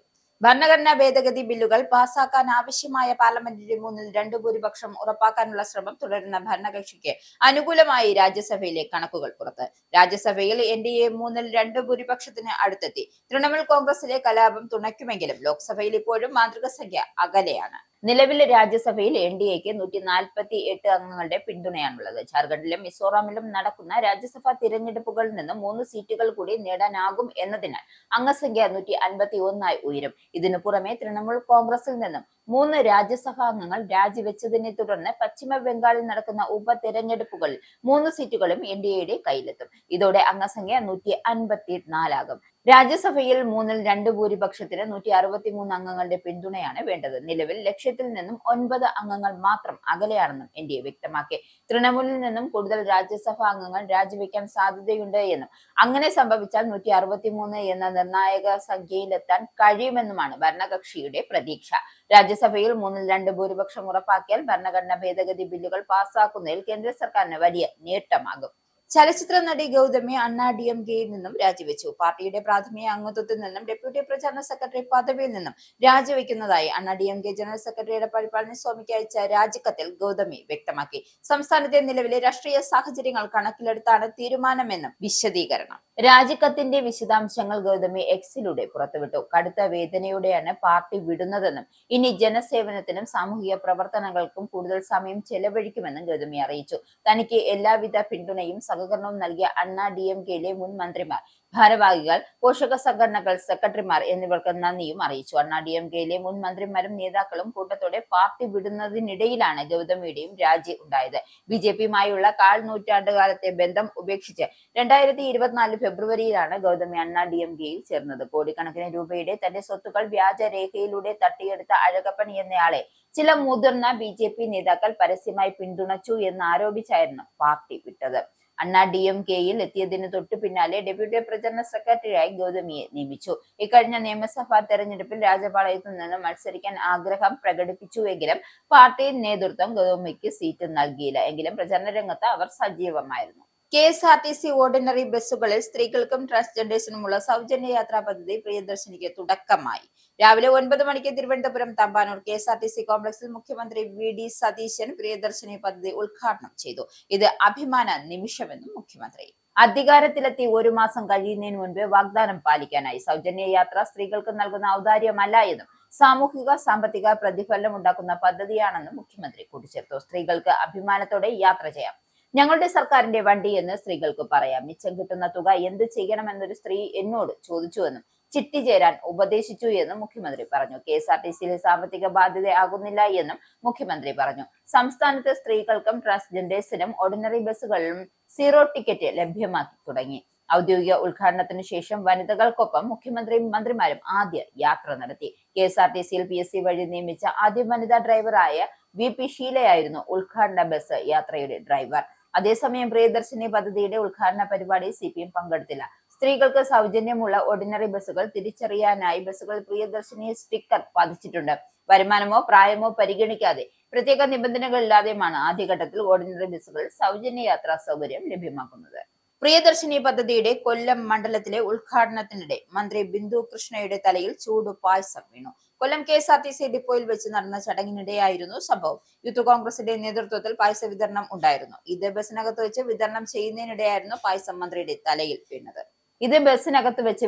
ഭരണഘടനാ ഭേദഗതി ബില്ലുകൾ പാസാക്കാൻ ആവശ്യമായ പാർലമെന്റിന്റെ 2/3 ഭൂരിപക്ഷം ഉറപ്പാക്കാനുള്ള ശ്രമം തുടരുന്ന ഭരണകക്ഷിക്ക് അനുകൂലമായി രാജ്യസഭയിലെ കണക്കുകൾ പുറത്ത്. രാജ്യസഭയിൽ NDA 2/3 ഭൂരിപക്ഷത്തിന് അടുത്തെത്തി. തൃണമൂൽ കോൺഗ്രസിലെ കലാപം തുണയ്ക്കുമെങ്കിലും ലോക്സഭയിൽ ഇപ്പോഴും മാന്ത്രിക സംഖ്യ അകലെയാണ്. നിലവിലെ രാജ്യസഭയിൽ NDAക്ക് 148 അംഗങ്ങളുടെ പിന്തുണയാണുള്ളത്. ജാർഖണ്ഡിലും മിസോറാമിലും നടക്കുന്ന രാജ്യസഭാ തിരഞ്ഞെടുപ്പുകളിൽ നിന്ന് 3 സീറ്റുകൾ കൂടി നേടാനാകും എന്നതിനാൽ അംഗസംഖ്യ 151 ഉയരും. ഇതിനു പുറമെ തൃണമൂൽ കോൺഗ്രസിൽ നിന്നും 3 രാജ്യസഭാ അംഗങ്ങൾ രാജിവെച്ചതിനെ തുടർന്ന് പശ്ചിമ ബംഗാളിൽ നടക്കുന്ന ഉപതെരഞ്ഞെടുപ്പുകളിൽ 3 സീറ്റുകളും NDAയുടെ കയ്യിലെത്തും. ഇതോടെ അംഗസംഖ്യ 154 ആകും. രാജ്യസഭയിൽ 2/3 ഭൂരിപക്ഷത്തിന് 163 അംഗങ്ങളുടെ പിന്തുണയാണ് വേണ്ടത്. നിലവിൽ ലക്ഷ്യത്തിൽ നിന്നും 9 അംഗങ്ങൾ മാത്രം അകലെയാണെന്നും NDA വ്യക്തമാക്കി. തൃണമൂലിൽ നിന്നും കൂടുതൽ രാജ്യസഭാ അംഗങ്ങൾ രാജിവെക്കാൻ സാധ്യതയുണ്ട് എന്നും അങ്ങനെ സംഭവിച്ചാൽ 163 എന്ന നിർണായക സംഖ്യയിലെത്താൻ കഴിയുമെന്നുമാണ് ഭരണകക്ഷിയുടെ പ്രതീക്ഷ. രാജ്യസഭയിൽ 2/3 ഭൂരിപക്ഷം ഉറപ്പാക്കിയാൽ ഭരണഘടനാ ഭേദഗതി ബില്ലുകൾ പാസാക്കുന്നതിൽ കേന്ദ്ര സർക്കാരിന് വലിയ നേട്ടമാകും. ചലച്ചിത്ര നടി ഗൗതമി DMKയിൽ നിന്നും രാജിവെച്ചു. പാർട്ടിയുടെ പ്രാഥമിക അംഗത്വത്തിൽ നിന്നും ഡെപ്യൂട്ടി പ്രചാരണ സെക്രട്ടറി പദവിയിൽ നിന്നും രാജിവെക്കുന്നതായി DMK ജനറൽ സെക്രട്ടറി എടപ്പാടി പളനിസ്വാമിക്ക് അയച്ച രാജിക്കത്തിൽ ഗൗതമി വ്യക്തമാക്കി. സംസ്ഥാനത്തെ നിലവിലെ രാഷ്ട്രീയ സാഹചര്യങ്ങൾ കണക്കിലെടുത്താണ് തീരുമാനമെന്നും വിശദീകരണം. രാജിക്കത്തിന്റെ വിശദാംശങ്ങൾ ഗൗതമി എക്സിലൂടെ പുറത്തുവിട്ടു. കടുത്ത വേദനയോടെയാണ് പാർട്ടി വിടുന്നതെന്നും ഇനി ജനസേവനത്തിനും സാമൂഹിക പ്രവർത്തനങ്ങൾക്കും കൂടുതൽ സമയം ചെലവഴിക്കുമെന്നും ഗൗതമി അറിയിച്ചു. തനിക്ക് എല്ലാവിധ പിന്തുണയും സഹകരണവും നൽകിയ DMKയിലെ മുൻ മന്ത്രിമാർ, ഭാരവാഹികൾ, പോഷക സംഘടനകൾ, സെക്രട്ടറിമാർ എന്നിവർക്ക് നന്ദിയും അറിയിച്ചു. DMKയിലെ മുൻ മന്ത്രിമാരും നേതാക്കളും കൂട്ടത്തോടെ പാർട്ടി വിടുന്നതിനിടയിലാണ് ഗൗതമിയുടെയും രാജി ഉണ്ടായത്. BJPയുമായുള്ള 1/4 നൂറ്റാണ്ടുകാലത്തെ ബന്ധം ഉപേക്ഷിച്ച് 2024 ഫെബ്രുവരിയിലാണ് ഗൗതമി DMKയിൽ ചേർന്നത്. കോടിക്കണക്കിന് രൂപയുടെ തന്റെ സ്വത്തുക്കൾ വ്യാജരേഖയിലൂടെ തട്ടിയെടുത്ത അഴകപ്പൻ എന്നയാളെ ചില മുതിർന്ന BJP നേതാക്കൾ പരസ്യമായി പിന്തുണച്ചു എന്നാരോപിച്ചായിരുന്നു പാർട്ടി വിട്ടത്. DMKയിൽ എത്തിയതിന് തൊട്ടു പിന്നാലെ ഡെപ്യൂട്ടി പ്രചരണ സെക്രട്ടറിയായി ഗൗതമിയെ നിയമിച്ചു. ഇക്കഴിഞ്ഞ നിയമസഭാ തെരഞ്ഞെടുപ്പിൽ രാജപാളയത്തു നിന്ന് മത്സരിക്കാൻ ആഗ്രഹം പ്രകടിപ്പിച്ചുവെങ്കിലും പാർട്ടി നേതൃത്വം ഗൗതമിക്ക് സീറ്റ് നൽകിയില്ല. എങ്കിലും പ്രചരണ രംഗത്ത് അവർ സജീവമായിരുന്നു. KSRTC ഓർഡിനറി ബസ്സുകളിൽ സ്ത്രീകൾക്കും ട്രാൻസ്ജെൻഡേഴ്സിനുമുള്ള സൗജന്യ യാത്രാ പദ്ധതി പ്രിയദർശിനിക്ക് തുടക്കമായി. രാവിലെ 9 മണിക്ക് തിരുവനന്തപുരം തമ്പാനൂർ KSRTC കോംപ്ലക്സിൽ മുഖ്യമന്ത്രി VD സതീശൻ പ്രിയദർശിനി പദ്ധതി ഉദ്ഘാടനം ചെയ്തു. ഇത് അഭിമാന നിമിഷമെന്നും മുഖ്യമന്ത്രി. അധികാരത്തിലെത്തി 1 മാസം കഴിയുന്നതിന് മുൻപ് വാഗ്ദാനം പാലിക്കാനായി. സൗജന്യ യാത്ര സ്ത്രീകൾക്ക് നൽകുന്ന ഔദാര്യമല്ല എന്നും സാമൂഹിക സാമ്പത്തിക പ്രതിഫലനം ഉണ്ടാക്കുന്ന പദ്ധതിയാണെന്നും മുഖ്യമന്ത്രി കൂട്ടിച്ചേർത്തു. സ്ത്രീകൾക്ക് അഭിമാനത്തോടെ യാത്ര ചെയ്യാം. ഞങ്ങളുടെ സർക്കാരിന്റെ വണ്ടി എന്ന് സ്ത്രീകൾക്ക് പറയാം. മിച്ചം കിട്ടുന്ന തുക എന്ത് ചെയ്യണമെന്നൊരു സ്ത്രീ എന്നോട് ചോദിച്ചുവെന്നും ചിട്ടി ചേരാൻ ഉപദേശിച്ചു എന്നും മുഖ്യമന്ത്രി പറഞ്ഞു. KSRTCയിലെ സാമ്പത്തിക ബാധ്യതയാകുന്നില്ല എന്നും മുഖ്യമന്ത്രി പറഞ്ഞു. സംസ്ഥാനത്ത് സ്ത്രീകൾക്കും ട്രാൻസ്ജെൻഡേഴ്സിനും ഓർഡിനറി ബസ്സുകളിലും 0 ടിക്കറ്റ് ലഭ്യമാക്കി തുടങ്ങി. ഔദ്യോഗിക ഉദ്ഘാടനത്തിന് ശേഷം വനിതകൾക്കൊപ്പം മുഖ്യമന്ത്രിയും മന്ത്രിമാരും ആദ്യ യാത്ര നടത്തി. KSRTCയിൽ PSC വഴി നിയമിച്ച ആദ്യ വനിതാ ഡ്രൈവറായ VP ഷീലയായിരുന്നു ഉദ്ഘാടന ബസ് യാത്രയുടെ ഡ്രൈവർ. അതേസമയം പ്രിയദർശിനി പദ്ധതിയുടെ ഉദ്ഘാടന പരിപാടി CPM പങ്കെടുത്തില്ല. സ്ത്രീകൾക്ക് സൗജന്യമുള്ള ഓർഡിനറി ബസ്സുകൾ തിരിച്ചറിയാനായി ബസ്സുകൾ പ്രിയദർശിനി സ്റ്റിക്കർ പതിച്ചിട്ടുണ്ട്. വരുമാനമോ പ്രായമോ പരിഗണിക്കാതെ പ്രത്യേക നിബന്ധനകളില്ലാതെയുമാണ് ആദ്യഘട്ടത്തിൽ ഓർഡിനറി ബസ്സുകളിൽ സൗജന്യ യാത്രാ സൗകര്യം ലഭ്യമാക്കുന്നത്. പ്രിയദർശിനി പദ്ധതിയുടെ കൊല്ലം മണ്ഡലത്തിലെ ഉദ്ഘാടനത്തിനിടെ മന്ത്രി ബിന്ദു കൃഷ്ണയുടെ തലയിൽ ചൂടുപായസം വീണു. കൊല്ലം KSRTC ഡിപ്പോയിൽ വെച്ച് നടന്ന ചടങ്ങിനിടെയായിരുന്നു സംഭവം. യൂത്ത് കോൺഗ്രസിന്റെ നേതൃത്വത്തിൽ പായസ വിതരണം ഉണ്ടായിരുന്നു. ഇത് ബസിനകത്ത് വെച്ച് വിതരണം ചെയ്യുന്നതിനിടെയായിരുന്നു പായസം മന്ത്രിയുടെ തലയിൽ വീണത്.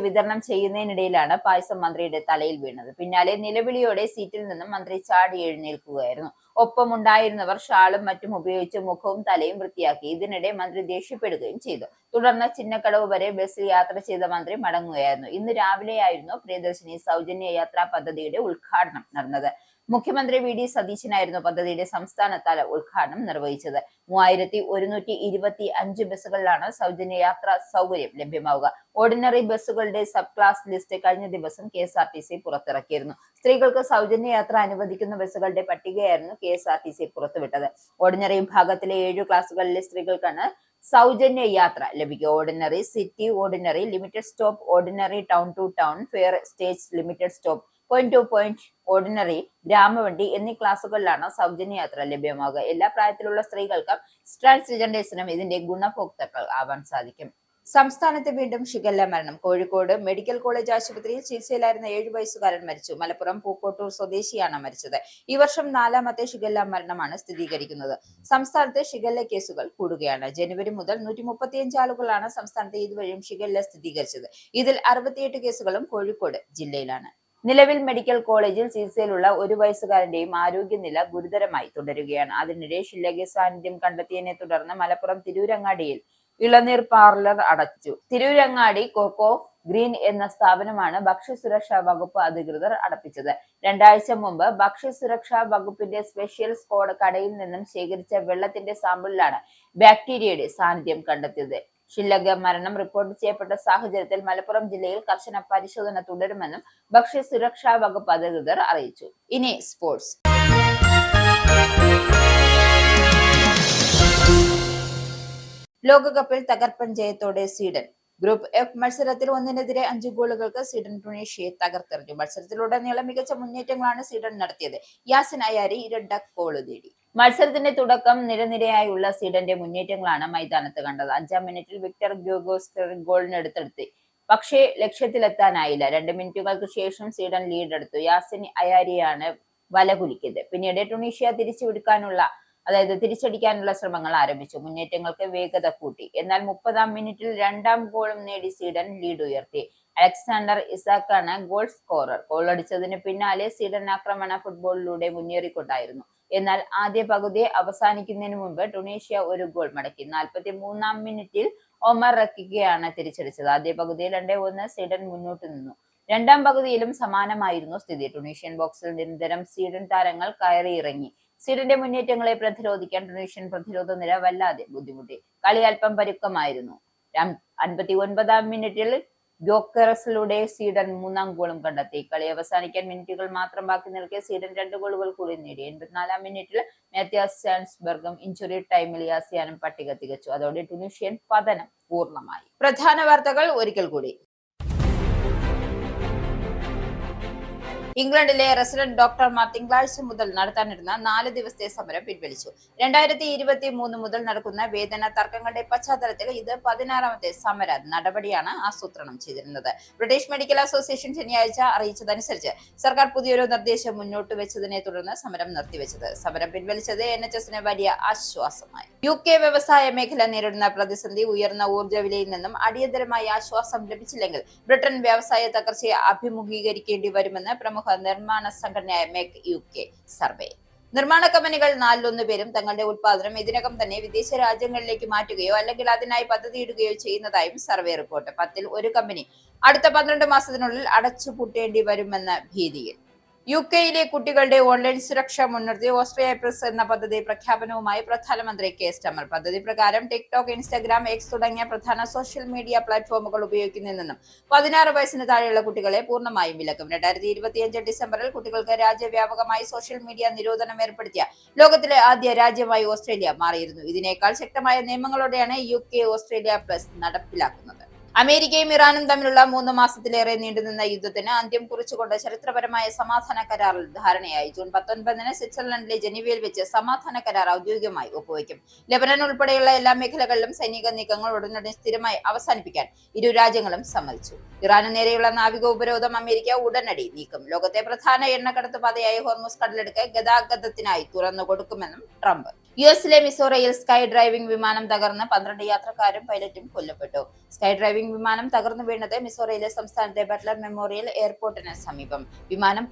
പായസം മന്ത്രിയുടെ തലയിൽ വീണത്. പിന്നാലെ നിലവിളിയോടെ സീറ്റിൽ നിന്നും മന്ത്രി ചാടി എഴുന്നേൽക്കുകയായിരുന്നു. ഒപ്പമുണ്ടായിരുന്നവർ ഷാളും മറ്റും ഉപയോഗിച്ച് മുഖവും തലയും വൃത്തിയാക്കി. ഇതിനിടെ മന്ത്രി ദേഷ്യപ്പെടുകയും ചെയ്തു. തുടർന്ന് ചിന്നക്കടവ് വരെ ബസ്സിൽ യാത്ര ചെയ്ത മന്ത്രി മടങ്ങുകയായിരുന്നു. ഇന്ന് രാവിലെയായിരുന്നു പ്രിയദർശിനി സൗജന്യ യാത്രാ പദ്ധതിയുടെ ഉദ്ഘാടനം നടന്നത്. മുഖ്യമന്ത്രി VD സതീശനായിരുന്നു പദ്ധതിയുടെ സംസ്ഥാനതല ഉദ്ഘാടനം നിർവഹിച്ചത്. 3125 ബസ്സുകളിലാണ് സൗജന്യ യാത്രാ സൗകര്യം ലഭ്യമാവുക. ഓർഡിനറി ബസ്സുകളുടെ സബ് ക്ലാസ് ലിസ്റ്റ് കഴിഞ്ഞ ദിവസം KSRTC പുറത്തിറക്കിയിരുന്നു. സ്ത്രീകൾക്ക് സൗജന്യ യാത്ര അനുവദിക്കുന്ന ബസ്സുകളുടെ പട്ടികയായിരുന്നു KSRTC പുറത്തുവിട്ടത്. ഓർഡിനറി വിഭാഗത്തിലെ 7 ക്ലാസുകളിലെ സ്ത്രീകൾക്കാണ് സൗജന്യ യാത്ര ലഭിക്കുക. Ordinary, city ordinary, limited stop ordinary, town to town, fare, stage, limited stop, point to point ordinary, ഗ്രാമവണ്ടി എന്നീ ക്ലാസുകളിലാണ് സൗജന്യ യാത്ര ലഭ്യമാകുക. എല്ലാ പ്രായത്തിലുള്ള സ്ത്രീകൾക്കും ട്രാൻസ്ജെൻഡേഴ്സിനും ഇതിന്റെ ഗുണഭോക്താക്കൾ ആവാൻ സാധിക്കും. സംസ്ഥാനത്ത് വീണ്ടും ഷിഗല്ല മരണം. കോഴിക്കോട് മെഡിക്കൽ കോളേജ് ആശുപത്രിയിൽ ചികിത്സയിലായിരുന്ന 7 വയസ്സുകാരൻ മരിച്ചു. മലപ്പുറം പൂക്കോട്ടൂർ സ്വദേശിയാണ് മരിച്ചത്. ഈ വർഷം 4ാമത്തെ ഷിഗല്ല മരണമാണ് സ്ഥിരീകരിക്കുന്നത്. സംസ്ഥാനത്ത് ഷിഗല്ല കേസുകൾ കൂടുകയാണ്. ജനുവരി മുതൽ 135 ആളുകളാണ് സംസ്ഥാനത്ത് ഇതുവരെയും ഷിഗല്ല സ്ഥിരീകരിച്ചത്. ഇതിൽ 68 കേസുകളും കോഴിക്കോട് ജില്ലയിലാണ്. നിലവിൽ മെഡിക്കൽ കോളേജിൽ ചികിത്സയിലുള്ള 1 വയസ്സുകാരന്റെയും ആരോഗ്യനില ഗുരുതരമായി തുടരുകയാണ്. അതിനിടെ ഷിഗല്ല സാന്നിധ്യം കണ്ടെത്തിയതിനെ തുടർന്ന് മലപ്പുറം തിരൂരങ്ങാടിയിൽ ഇളനീർ പാർലർ അടച്ചു. തിരൂരങ്ങാടി കോക്കോ ഗ്രീൻ എന്ന സ്ഥാപനമാണ് ഭക്ഷ്യസുരക്ഷാ വകുപ്പ് അധികൃതർ അടപ്പിച്ചത്. 2 ആഴ്ച മുമ്പ് ഭക്ഷ്യസുരക്ഷാ വകുപ്പിന്റെ സ്പെഷ്യൽ സ്ക്വാഡ് കടയിൽ നിന്നും ശേഖരിച്ച വെള്ളത്തിന്റെ സാമ്പിളിലാണ് ബാക്ടീരിയയുടെ സാന്നിധ്യം കണ്ടെത്തിയത്. ഷിഗല്ല മരണം റിപ്പോർട്ട് ചെയ്യപ്പെട്ട സാഹചര്യത്തിൽ മലപ്പുറം ജില്ലയിൽ കർശന പരിശോധന തുടരുമെന്നും ഭക്ഷ്യസുരക്ഷാ വകുപ്പ് അധികൃതർ അറിയിച്ചു. ഇനി സ്പോർട്സ്. ലോകകപ്പിൽ തകർപ്പൻ ജയത്തോടെ സ്വീഡൻ. ഗ്രൂപ്പ് എഫ് മത്സരത്തിൽ 1-നെതിരെ 5 ഗോളുകൾക്ക് സ്വീഡൻ ടുണീഷ്യയെ തകർത്തെറിഞ്ഞു. മത്സരത്തിലുടനീളം മികച്ച മുന്നേറ്റങ്ങളാണ് സ്വീഡൻ നടത്തിയത്. യാസിൻ അയാരി 2 ഗോൾ നേടി. മത്സരത്തിന്റെ തുടക്കം നിരനിരയായുള്ള സ്വീഡന്റെ മുന്നേറ്റങ്ങളാണ് മൈതാനത്ത് കണ്ടത്. 5ാം മിനിറ്റിൽ വിക്ടർ ഗ്യോഗോസ്കർ ഗോളിനെടുത്തെടുത്തി. പക്ഷേ ലക്ഷ്യത്തിലെത്താനായില്ല. 2 മിനിറ്റുകൾക്ക് ശേഷം സ്വീഡൻ ലീഡ് എടുത്തു. യാസിൻ അയാരിയാണ് വലകുലിക്കിയത്. പിന്നീട് ടുണീഷ്യ തിരിച്ചടിക്കാനുള്ള ശ്രമങ്ങൾ ആരംഭിച്ചു. മുന്നേറ്റങ്ങൾക്ക് വേഗത കൂട്ടി. എന്നാൽ 30ാം മിനിറ്റിൽ 2ാം ഗോളും നേടി സ്വീഡൻ ലീഡ് ഉയർത്തി. അലക്സാണ്ടർ ഇസാക്കാണ് ഗോൾ സ്കോറർ. ഗോളടിച്ചതിന് പിന്നാലെ സ്വീഡൻ ആക്രമണ ഫുട്ബോളിലൂടെ മുന്നേറിക്കൊണ്ടായിരുന്നു. എന്നാൽ ആദ്യ പകുതി അവസാനിക്കുന്നതിന് മുമ്പ് ടുണീഷ്യ 1 ഗോൾ മടക്കി. 43ാം മിനിറ്റിൽ ഒമർ റക്കിക്കയാണ് തിരിച്ചടിച്ചത്. ആദ്യ പകുതിയിൽ 2-1 സ്വീഡൻ മുന്നോട്ട് നിന്നു. 2ാം പകുതിയിലും സമാനമായിരുന്നു സ്ഥിതി. ടുണീഷ്യൻ ബോക്സിൽ നിരന്തരം സ്വീഡൻ താരങ്ങൾ കയറിയിറങ്ങി. സ്വീഡന്റെ മുന്നേറ്റങ്ങളെ പ്രതിരോധിക്കാൻ ടുണീഷ്യൻ പ്രതിരോധ നിര വല്ലാതെ ബുദ്ധിമുട്ടി. കളി അല്പം പരുക്കമായിരുന്നു. 59ാം മിനിറ്റിൽ ഗ്യോക്കെറസിലൂടെ സ്വീഡൻ 3ാം ഗോളും കണ്ടെത്തി. കളി അവസാനിക്കാൻ മിനിറ്റുകൾ മാത്രം ബാക്കി നിൽക്കെ സ്വീഡൻ 2 ഗോളുകൾ കൂടി നേടി. 84ാം മിനിറ്റിൽ മാത്യാസ് സാൻസ്ബർഗും ഇഞ്ചുറി ടൈമിൽ യാസിയാനും പട്ടിക തികച്ചു. അതോടെ ടുണീഷ്യൻ പതനം പൂർണ്ണമായി. പ്രധാന വാർത്തകൾ ഒരിക്കൽ കൂടി. ഇംഗ്ലണ്ടിലെ റെസിഡന്റ് ഡോക്ടർമാർ തിങ്കളാഴ്ച മുതൽ നടത്താനിരുന്ന 4 ദിവസത്തെ സമരം പിൻവലിച്ചു. 2023 മുതൽ നടക്കുന്ന വേതന തർക്കങ്ങളുടെ പശ്ചാത്തലത്തിൽ ഇത് 16ാമത്തെ സമര നടപടിയാണ് ആസൂത്രണം ചെയ്തിരുന്നത്. ബ്രിട്ടീഷ് മെഡിക്കൽ അസോസിയേഷൻ ശനിയാഴ്ച അറിയിച്ചതനുസരിച്ച് സർക്കാർ പുതിയൊരു നിർദ്ദേശം മുന്നോട്ട് വെച്ചതിനെ തുടർന്ന് സമരം നിർത്തിവെച്ചത്. സമരം പിൻവലിച്ചത് NHSന് വലിയ ആശ്വാസമായി. UK വ്യവസായ മേഖല നേരിടുന്ന പ്രതിസന്ധി ഉയർന്ന ഊർജ്ജ വിലയിൽ നിന്നും അടിയന്തരമായ ആശ്വാസം ലഭിച്ചില്ലെങ്കിൽ ബ്രിട്ടൻ വ്യവസായ തകർച്ചയെ അഭിമുഖീകരിക്കേണ്ടി വരുമെന്ന് പ്രമുഖ നിർമ്മാണ സംഘടനയായ മേക്ക് UK സർവേ. നിർമ്മാണ കമ്പനികൾ 4-1 പേരും തങ്ങളുടെ ഉൽപാദനം ഇതിനകം തന്നെ വിദേശ രാജ്യങ്ങളിലേക്ക് മാറ്റുകയോ അല്ലെങ്കിൽ അതിനായി പദ്ധതിയിടുകയോ ചെയ്യുന്നതായും സർവേ റിപ്പോർട്ട്. 10ൽ 1 കമ്പനി അടുത്ത 12 മാസത്തിനുള്ളിൽ അടച്ചുപൂട്ടേണ്ടി വരുമെന്ന ഭീതിയിൽ. UK-യിലെ കുട്ടികളുടെ ഓൺലൈൻ സുരക്ഷ മുൻനിർത്തി ഓസ്ട്രിയ പ്ലസ് എന്ന പദ്ധതി പ്രഖ്യാപനവുമായി പ്രധാനമന്ത്രി കെ സ്റ്റാമർ. പദ്ധതി പ്രകാരം ടിക്ടോക്ക്, ഇൻസ്റ്റാഗ്രാം, എക്സ് തുടങ്ങിയ പ്രധാന സോഷ്യൽ മീഡിയ പ്ലാറ്റ്ഫോമുകൾ ഉപയോഗിക്കുന്നതിൽ നിന്നും 16 വയസ്സിന് താഴെയുള്ള കുട്ടികളെ പൂർണ്ണമായും വിലക്കും. 2025 ഡിസംബറിൽ കുട്ടികൾക്ക് രാജ്യവ്യാപകമായി സോഷ്യൽ മീഡിയ നിരോധനം ഏർപ്പെടുത്തിയ ലോകത്തിലെ ആദ്യ രാജ്യമായി ഓസ്ട്രേലിയ മാറിയിരുന്നു. ഇതിനേക്കാൾ ശക്തമായ നിയമങ്ങളോടെയാണ് UK ഓസ്ട്രേലിയ പ്ലസ് നടപ്പിലാക്കുന്നത്. അമേരിക്കയും ഇറാനും തമ്മിലുള്ള 3 മാസത്തിലേറെ നീണ്ടുനിന്ന യുദ്ധത്തിന് അന്ത്യം കുറിച്ചുകൊണ്ട് ചരിത്രപരമായ സമാധാന കരാറിൽ ധാരണയായി. ജൂൺ 19-ന് സ്വിറ്റ്സർലൻഡിലെ ജനീവയിൽ വെച്ച് സമാധാന കരാർ ഔദ്യോഗികമായി ഒപ്പുവയ്ക്കും. ലെബനൻ ഉൾപ്പെടെയുള്ള എല്ലാ മേഖലകളിലും സൈനിക നീക്കങ്ങൾ ഉടനടി സ്ഥിരമായി അവസാനിപ്പിക്കാൻ ഇരു രാജ്യങ്ങളും സമ്മതിച്ചു. ഇറാന് നേരെയുള്ള നാവിക ഉപരോധം അമേരിക്ക ഉടനടി നീക്കും. ലോകത്തെ പ്രധാന എണ്ണക്കടത്ത് പാതയായ ഹോർമുസ് കടലെടുക്ക് ഗതാഗതത്തിനായി തുറന്നു കൊടുക്കുമെന്നും ട്രംപ്. US-ലെ മിസോറയിൽ സ്കൈ ഡ്രൈവിംഗ് വിമാനം തകർന്ന് 12 യാത്രക്കാരും പൈലറ്റും കൊല്ലപ്പെട്ടു. സ്കൈ ഡ്രൈവിംഗ് വിമാനം തകർന്നു വീണത് മിസോറയിലെ സംസ്ഥാനത്തെ ബട്ട്ലർ മെമ്മോറിയൽ എയർപോർട്ടിന് സമീപം. വിമാനം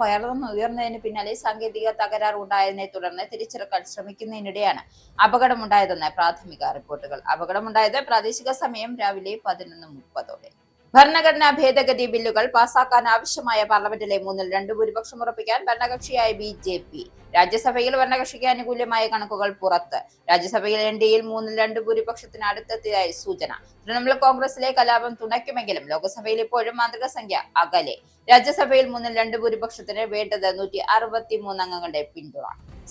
ഉയർന്നതിന് പിന്നാലെ സാങ്കേതിക തകരാർ ഉണ്ടായതിനെ തുടർന്ന് തിരിച്ചിറക്കാൻ ശ്രമിക്കുന്നതിനിടെയാണ് അപകടമുണ്ടായതെന്ന് പ്രാഥമിക റിപ്പോർട്ടുകൾ. അപകടമുണ്ടായത് പ്രാദേശിക സമയം രാവിലെ 11:30ഓടെ. ഭരണഘടനാ ഭേദഗതി ബില്ലുകൾ പാസാക്കാൻ ആവശ്യമായ പാർലമെന്റിലെ 3-2 ഭൂരിപക്ഷം ഉറപ്പിക്കാൻ ഭരണകക്ഷിയായ BJP. രാജ്യസഭയിൽ ഭരണകക്ഷിക്ക് അനുകൂലമായ കണക്കുകൾ പുറത്ത്. രാജ്യസഭയിൽ NDAയിൽ 3-2 ഭൂരിപക്ഷത്തിന് അടുത്തെത്തിയതായി സൂചന. തൃണമൂൽ കോൺഗ്രസിലെ കലാപം തുണയ്ക്കുമെങ്കിലും ലോക്സഭയിൽ ഇപ്പോഴും മാന്ത്രിക സംഖ്യ അകലെ. രാജ്യസഭയിൽ 3-2 ഭൂരിപക്ഷത്തിന് വേണ്ടത് 163 അംഗങ്ങളുടെ പിന്തുണ.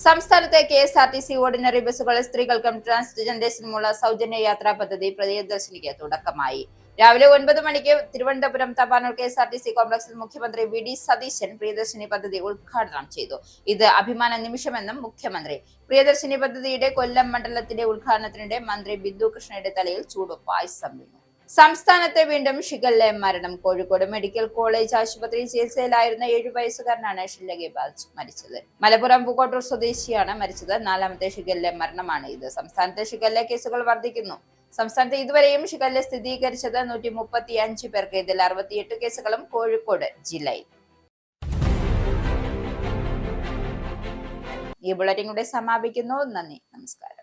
സംസ്ഥാനത്തെ KSRTC ഓർഡിനറി ബസ്സുകളിൽ സ്ത്രീകൾക്കും ട്രാൻസ്ജെൻഡേഴ്സിനുമുള്ള സൗജന്യ യാത്രാ പദ്ധതി പ്രിയദർശിനിക്ക് തുടക്കമായി. രാവിലെ 9 മണിക്ക് തിരുവനന്തപുരം തപാനൂർ KSRTC കോംപ്ലക്സിൽ മുഖ്യമന്ത്രി VD സതീശൻ പ്രിയദർശിനി പദ്ധതി ഉദ്ഘാടനം ചെയ്തു. ഇത് അഭിമാന നിമിഷമെന്നും മുഖ്യമന്ത്രി. പ്രിയദർശിനി പദ്ധതിയുടെ കൊല്ലം മണ്ഡലത്തിന്റെ ഉദ്ഘാടനത്തിനിടെ മന്ത്രി ബിന്ദു കൃഷ്ണയുടെ തലയിൽ ചൂട് പായസം വീണു. സംസ്ഥാനത്തെ വീണ്ടും ഷിഗല്ല മരണം. കോഴിക്കോട് മെഡിക്കൽ കോളേജ് ആശുപത്രിയിൽ ചികിത്സയിലായിരുന്ന 7 വയസ്സുകാരനാണ് ഷിഗല്ലയെ ബാധിച്ച് മരിച്ചത്. മലപ്പുറം പൂക്കോട്ടൂർ സ്വദേശിയാണ് മരിച്ചത്. 4ാമത്തെ ഷിഗല്ല മരണമാണ് ഇത്. സംസ്ഥാനത്തെ ഷിഗല്ല കേസുകൾ വർദ്ധിക്കുന്നു. സംസ്ഥാനത്ത് ഇതുവരെയും ഷിഗല്ല സ്ഥിരീകരിച്ചത് 135 പേർക്ക്. ഇതിൽ 68 കേസുകളും കോഴിക്കോട് ജില്ലയിൽ. ഈ ബുള്ളറ്റിൻ കൂടെ സമാപിക്കുന്നു. നന്ദി, നമസ്കാരം.